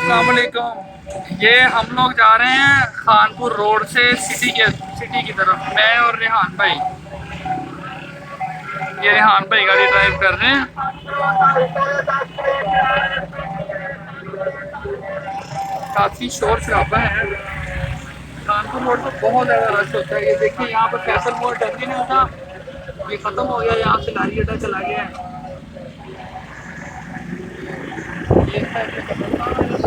अस्सलाम वालेकुम। ये हम लोग जा रहे हैं खानपुर रोड से सिटी की तरफ, मैं और रेहान भाई। ये रेहान भाई गाड़ी ड्राइव कर रहे हैं। काफ़ी शोर शराबा है। खानपुर रोड पर बहुत ज़्यादा रश होता है। ये देखिए यहाँ पर फैसल मोड़ टर्मिनल था, ये ख़त्म हो गया, यहाँ से लारी अड्डा चला गया है। ये साइड पे कब्रिस्तान है।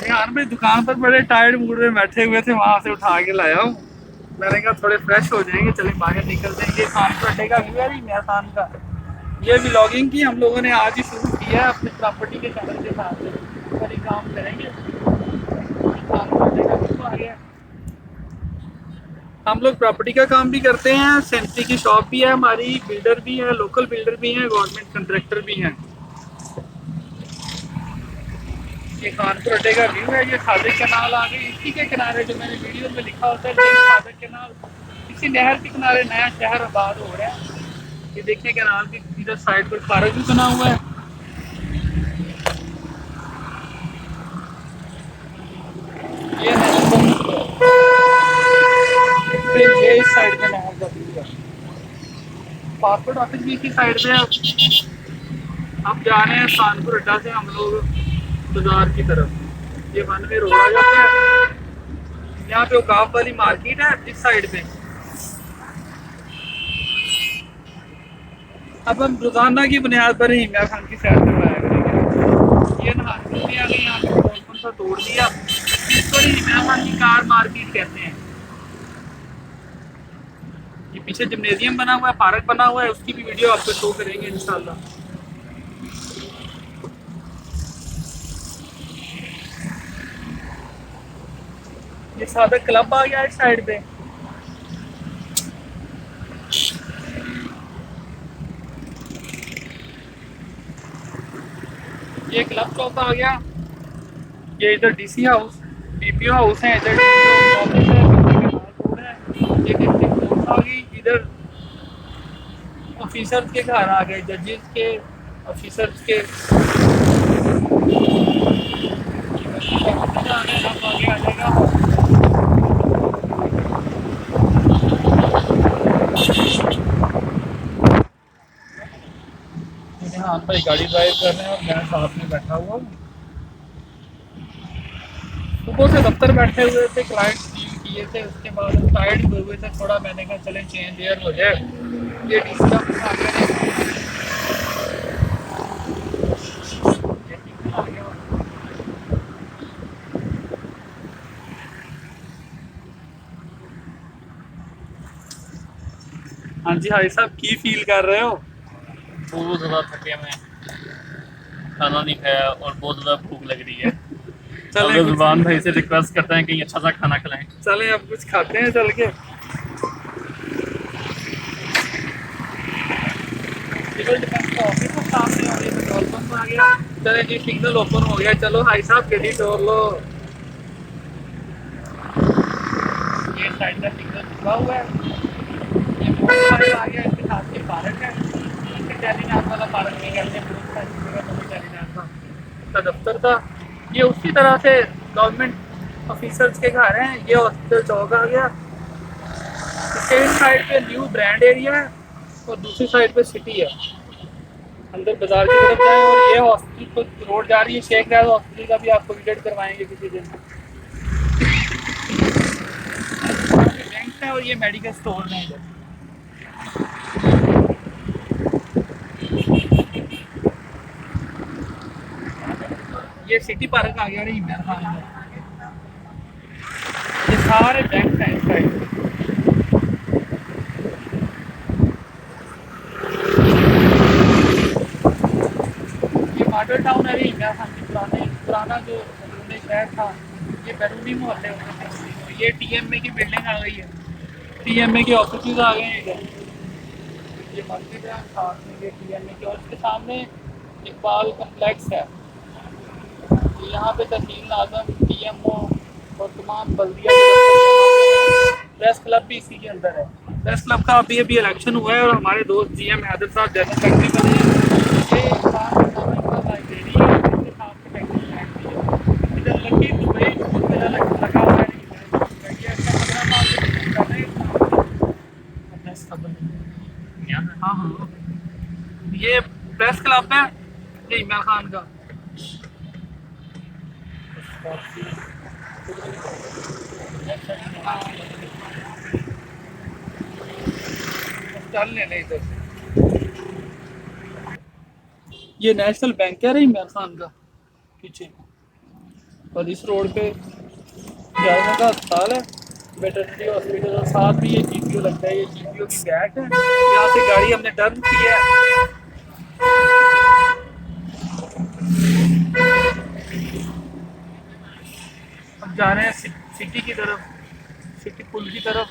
रेहान भाई दुकान पर बड़े टायर्ड मूड में बैठे हुए थे, वहाँ से उठा के लाया हूँ। मैंने कहा थोड़े फ्रेश हो जाएंगे, चले बाहर निकल जाएंगे। खानपुर अड्डे का व्यू है मैदान का। ये व्लॉगिंग की हम लोगों ने आज ही शुरू किया है अपनी प्रॉपर्टी के चैनल के साथ, पर ही काम करेंगे। खानपुर अड्डे का व्यू आ गया। हम लोग प्रॉपर्टी का काम भी करते हैं, सेंट्री की शॉप भी है हमारी, बिल्डर भी है, लोकल बिल्डर भी हैं, गवर्नमेंट कंट्रैक्टर भी हैं। ये खानपुर अड्डे का व्यू है। ये सादिक कैनाल आ गई, इसी के किनारे जो मैंने वीडियो में लिखा होता है सादिक कैनाल, इसी नहर के किनारे नया शहर आबाद हो रहा है। ये देखिए कैनाल की इधर साइड पर पार्क भी बना हुआ है। ये इस साइड पे नहर का व्यू है। पासपोर्ट ऑफिस भी इसी साइड पे है। अब जा रहे हैं खानपुर अड्डा से हम लोग बाजार की तरफ। ये वन वे रोड आ जाता है। यहाँ पे औकाफ वाली मार्केट है इस साइड पे। अब हम रोजाना की बुनियाद पर ही इमरान खान की सैर करवाया करेंगे। ये नहाने आ गए, यहाँ पे कौन सा तोड़ दिया, इसको ही इमरान खान की कार मार्केट कहते हैं। ये पीछे जिम्नेजियम बना हुआ है, पार्क बना हुआ है, उसकी भी वीडियो आपको शो करेंगे इंशाल्लाह। ये सादक क्लब आ गया इस साइड पे। ये क्लब चौक आ गया। ये इधर डीसी हाउस, डीपीओ हाउस है, इधर ऑफिस है, ये डिस्ट्रिक्ट आ गई। इधर ऑफिसर्स के घर आ गए, जजेस के, ऑफिसर्स के आगे आ जाएगा। हाँ भाई गाड़ी ड्राइव कर रहे हैं और मैं साथ में बैठा हुआ हूँ। सुबह से दफ्तर बैठे हुए थे, क्लाइंट डील किए थे, उसके बाद टायर्ड हुए हुए थे थोड़ा। मैंने कहा चलें चेंज एयर हो जाए। ये डीसी का आ गया। हाँ जी भाई साहब, की फील कर रहे हो? बहुत ज़्यादा थके हुए हैं, खाना नहीं खाया और बहुत ज़्यादा भूख लग रही है। चले जुबान भाई से रिक्वेस्ट करते हैं कहीं अच्छा सा खाना खिलाएं। चले अब कुछ खाते हैं चल के। सिविल डिफेंस का ऑफिस है सामने और ये पेट्रोल पंप आ गया। चले जी, सिग्नल ओपन हो गया। चलो भाई साहब गड्डी तोड़ लो। ये साइड का सिग्नल खुला हुआ है। ये मोटर आ गया, इसके साथ ये पार्क है। इसे टेलीनार वाला पार्क नहीं कहते, का दफ्तर था। ये उसी तरह से गवर्नमेंट ऑफिसर्स के घर हैं। ये हॉस्पिटल चौक आ गया। इसके इस साइड पे न्यू ब्रांड एरिया है और दूसरी साइड पे सिटी है। अंदर बाजार की तरफ जाएं और ये हॉस्पिटल को रोड जा रही है शेख राज हॉस्पिटल का भी आपको विजिट करवाएंगे किसी दिन। बैंक है और ये मेडिकल स्टोर है इधर। ये सिटी पार्क आ गया रही मेरे सामने। ये सारे बैंक हैं इस साइड। ये मॉडल टाउन है रही मेरे सामने। पुराना जो बैरूनी शहर था, ये बैरूनी मोहल्ले होते थे। ये टीएमए की बिल्डिंग आ गई है, टीएमए के ऑफिस आ गए हैं इधर। ये मस्जिद है साथ में, ये टीएमए की, और इसके सामने इकबाल कम्प्लेक्स है। यहाँ पे तहसील नाज़म, टीएमओ और तमाम बल्दिया के प्रेस क्लब भी इसी के अंदर है। प्रेस क्लब का अभी अभी इलेक्शन हुआ है और हमारे दोस्त जी एम हैदर साहब जनरल सेक्रेटरी बने हैं। ये लाइब्रेरी है, इसके सामने फैक्ट्री लैंड भी है। इधर लकी दुबई मेला लगा हुआ है। ये इसका 15 साल से बिजनेस कर रहे हैं। हाँ हाँ, ये प्रेस क्लब है ये इमरान खान का। चल लेने इधर से। ये नेशनल बैंक है इमरान खान का पीछे, और इस रोड पे जानवर का अस्पताल है, वेटरनरी हॉस्पिटल, और साथ में ये जीपीओ लगता है। ये जीपीओ की बैट है, यहाँ से गाड़ी हमने टर्न की है। हम जा रहे हैं सिटी की तरफ, सिटी पुल की तरफ।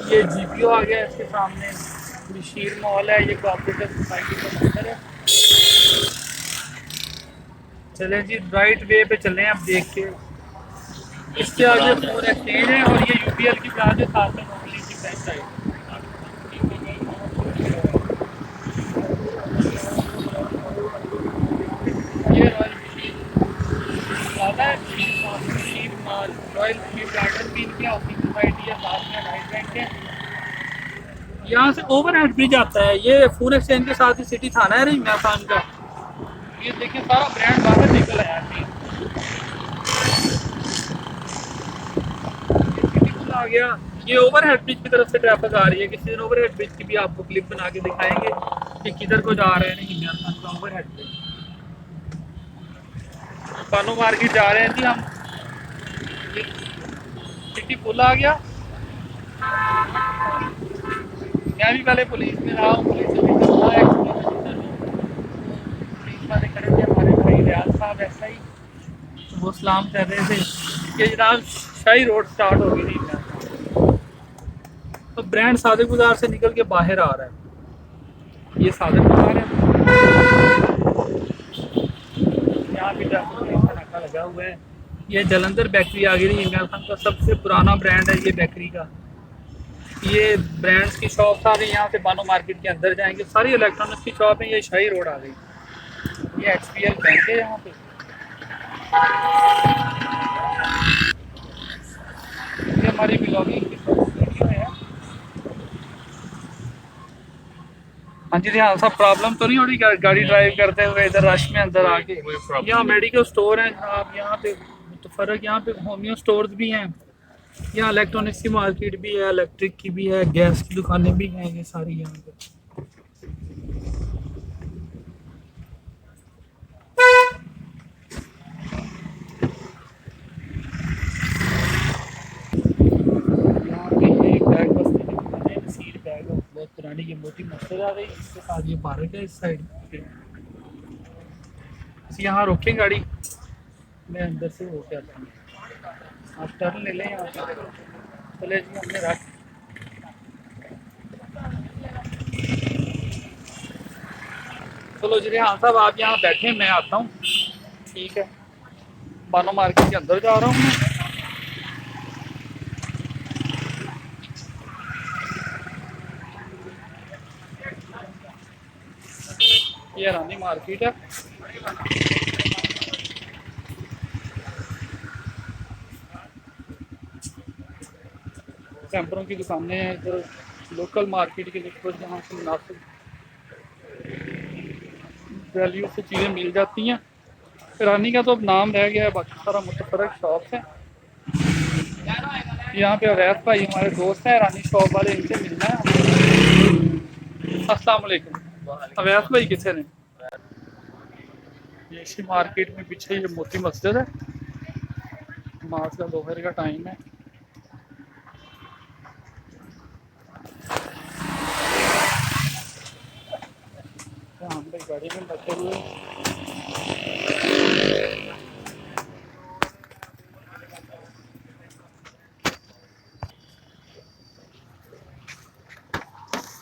ये जीपीओ आ गया इसके सामने, बशीर मॉल है, ये कोऑपरेटिव सोसाइटी का मंदिर है। चलें जी, राइट वे पे चलें अब देख के। इसके आगे फोन एक्सचेंज है और ये यूपीएल की ब्रांच है साथ में नॉर्मली की बैंक साइड। ये royal Bashir mall, royal Bashir garden भी इनकी हाउसिंग सोसाइटी है, साथ में राइट बैंक है। यहाँ से ओवर हेड ब्रिज आता है। ये फोन एक्सचेंज के साथ ही सिटी थाना है इमरान खान का। ये देखिए सारा ब्रांड बाहर निकल आया है। आ गया। ये ओवरहेड ब्रिज की तरफ से ट्रैफिक आ रही है। किसी दिन ओवरहेड ब्रिज की भी आपको क्लिप बना के दिखाएंगे कि किधर को जा रहे हैं। नहीं इमरान खान का ओवरहेड ब्रिज। कानू मार्केट जा रहे हैं जी हम। ये सिटी पुल आ गया। मैं भी पहले पुलिस में रहा हूँ, पुलिस से भी करता है। पुलिस वाले खड़े थे हमारे भाई रियाज साहब, ऐसा ही वो सलाम कर रहे थे कि जनाब शाही रोड स्टार्ट हो गई थी। तो ब्रांड सादिक बाजार से निकल के बाहर आ रहा है। ये सादिक बाजार है, यहाँ भी ट्रैफिक नाका लगा हुआ है। ये जलंधर बेकरी आ गई, इमरान खान का सबसे पुराना ब्रांड है ये बेकरी का। ये ब्रांड्स की शॉप आ गई। यहाँ से बानो मार्केट के अंदर जाएंगे, सारी इलेक्ट्रॉनिक्स की शॉप है। ये शाही रोड आ गई। ये HPL बैंक है यहाँ पे। ये हमारी ब्लॉगिंग की वीडियो है। हाँ जी हाँ, सब प्रॉब्लम तो नहीं हो रही गाड़ी ड्राइव करते हुए इधर रश में अंदर आके? यहाँ मेडिकल स्टोर हैं जनाब, यहाँ पे मुतफरक, यहाँ पे होमियो स्टोर्स भी हैं। यहाँ इलेक्ट्रॉनिक्स की मार्केट भी है, इलेक्ट्रिक की भी है, गैस की दुकानें भी हैं, ये सारी यहाँ पे। यहाँ पे ये एक बैग बस्ती की दुकान है, नसीर बैग, बहुत पुरानी, ये मोटी मस्जिद आ गई, इसके साथ ये पार्क है इस साइड पे। यहाँ रोकें गाड़ी, मैं अंदर से होके आता हूँ, आप टर्न ले लें यहाँ से। चले जी, हमने रख। चलो जी हाँ साहब, आप यहाँ बैठे, मैं आता हूँ, ठीक है। बानो मार्केट के अंदर जा रहा हूँ मैं। ये रानी मार्केट है। कैंपरों की दुकानें हैं इधर, लोकल मार्केट के लिए जहाँ से मुनासिब वैल्यू से चीज़ें मिल जाती हैं। रानी का तो अब नाम रह गया है, बाकी सारा मुतफरक शॉप है। यहाँ पे अवैध भाई हमारे दोस्त हैं, रानी शॉप वाले, इनसे मिलना है। अस्सलाम वालेकुम। अवैध भाई कितने ने? ये इसी मार्केट में पीछे ये मोती मस्जिद है। नमाज का दोपहर का टाइम है। हम भाई गाड़ी में बैठे हुए।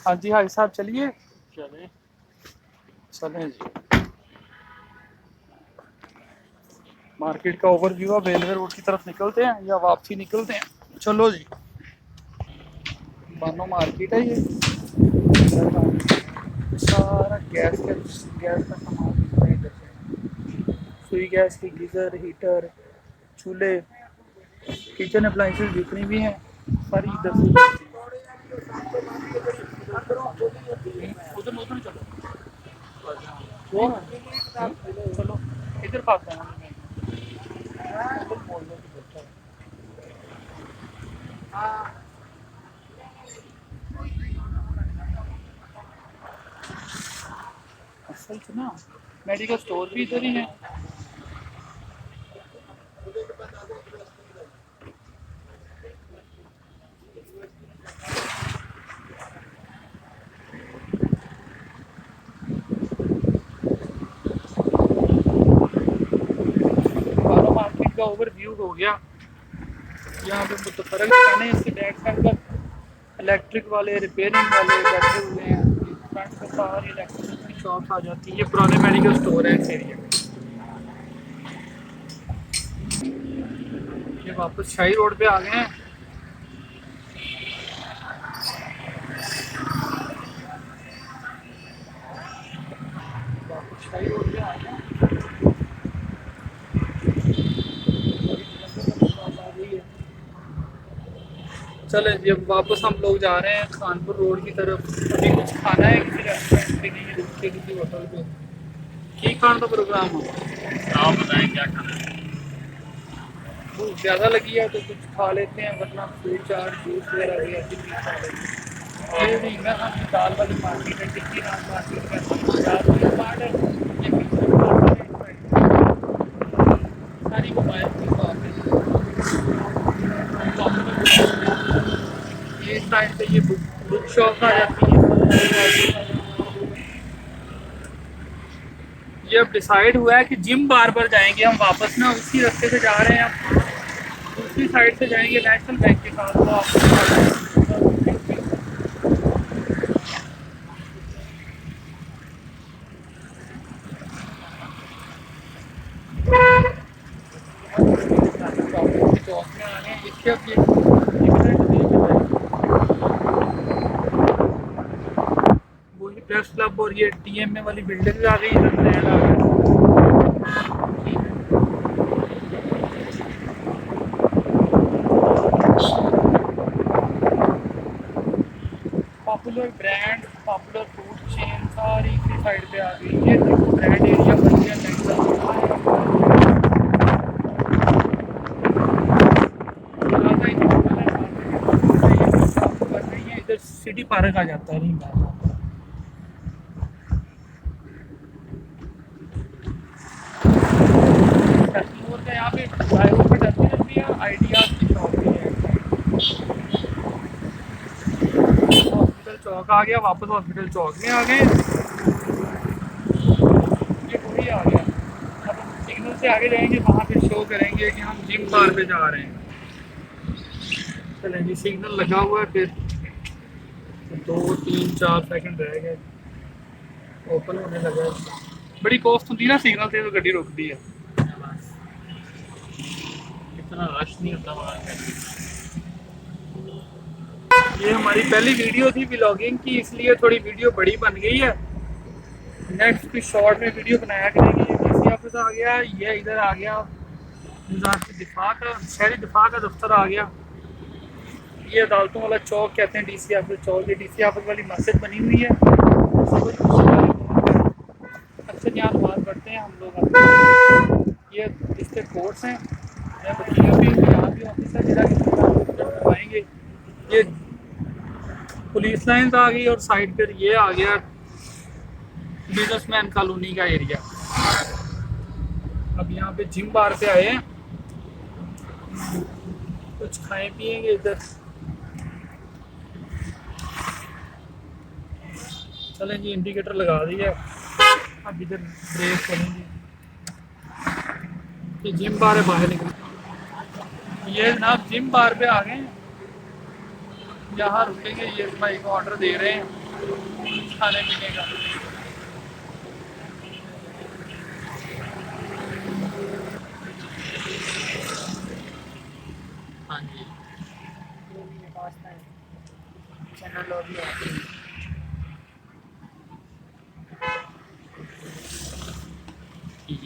हाँ जी हाई साहब, चलिए चले चलें जी। मार्केट का ओवरव्यू है। रेलवे रोड की तरफ निकलते हैं या वापसी निकलते हैं? चलो जी, बानो मार्केट है ये, सारा गैस का सामान मिलता है इधर से। सुई गैस की, गीज़र, हीटर, चूल्हे, किचन अप्लाइंसेस जितनी भी हैं सारी इधर से मिलती हैं। उधर उधर चलो, वो चलो इधर खाते हैं हम। उधर बोल दो कि बेहतर है। असल से ना मेडिकल स्टोर भी इधर ही है। बानो मार्केट का ओवरव्यू हो गया। यहाँ पे मुतफरक दुकानें हैं, इसके बैक साइड पर इलेक्ट्रिक वाले, रिपेयरिंग वाले बैठे हुए हैं। फ्रंट पे सारी इलेक्ट्रिक की शॉप आ जाती है। ये पुराने मेडिकल स्टोर है इस एरिया में। ये वापस शाही रोड पे आ गए हैं। वापस शाही रोड पे आ गए हैं। चलें जी, अब वापस हम लोग जा रहे हैं खानपुर रोड की तरफ। अभी कुछ खाना है किसी रेस्टोरेंट पे, नहीं रुक के किसी होटल पे। की खाने का प्रोग्राम हो, आप बताएं क्या खाना है। भूख ज़्यादा लगी है तो कुछ खा लेते हैं, वरना फ्रूट चाट, जूस वगैरह भी ऐसी चीज़ खा लेते हैं। ये नहीं मैं हम दाल वाली मार्केट है, टिक्की नान मार्केट है, दाल वाली मार्ट है, ये पिक्चर मार्केट है, सारी मोबाइल की शॉप है। ये साइड पे ये बुक शॉप आ जाती है। ये अब डिसाइड हुआ है कि जिम बार बार जाएंगे हम वापस ना, उसी रास्ते से जा रहे हैं हम। दूसरी साइड से जाएंगे नेशनल बैंक के साथ। तो चौक में आ रहे हैं, इसके अब ये वही प्रेस क्लब और ये टीएमए वाली बिल्डिंग आ गई, इधर नया आ गया। Popular brand, popular food chain सारी इसी साइड पे आ गई। ये ब्रांड एरिया बन गया नेक्स्ट। इधर सिटी पार्क आ जाता है। नहीं का यहाँ पे फ्लाईओवर पे टर्मिनल भी है, आइडियाज की शॉप भी है। हॉस्पिटल चौक आ गया, वापस हॉस्पिटल चौक में आ गए। ये वही आ गया। अब हम सिग्नल से आगे जाएंगे, वहाँ पे शो करेंगे कि हम जिम बार पे जा रहे हैं। चलें जी, सिग्नल लगा हुआ है, फिर 2 3 4 सेकंड रह गए, ओपन होने लगा है। बड़ी कॉस्ट होती है ना सिग्नल से, तो गड्डी रुकती है। इतना रश नहीं होता वहाँ पे। ये हमारी पहली वीडियो थी व्लॉगिंग की, इसलिए थोड़ी वीडियो बड़ी बन गई है। नेक्स्ट भी शॉर्ट में वीडियो बनाया करेंगे। ये डीसी ऑफिस आ गया, ये इधर आ गया वज़ारत दिफा का, शहरी दिफा का दफ्तर आ गया। ये अदालतों वाला चौक कहते हैं डीसी ऑफिस चौक। ये डीसी ऑफिस वाली मस्जिद बनी हुई है, अक्सर यहाँ नमाज पढ़ते हैं हम लोग। ये इसके कोर्ट्स हैं, मैं बच्चियों भी यहाँ भी ऑफिस है, जरा करवाएंगे। ये पुलिस लाइन आ गई और साइड पर ये आ गया बिजनेसमैन कॉलोनी का एरिया। अब यहाँ पे जिम बार पे आए हैं, कुछ खाएं पिएंगे इधर। चलें जी, इंडिकेटर लगा दिया, अब इधर ब्रेक करेंगे। ये जिम बार है, बाहर निकल। ये जनाब जिम बार पे आ गए हैं, यहाँ रुकेंगे। ये भाई को ऑर्डर दे रहे हैं खाने पीने का। हाँ जी,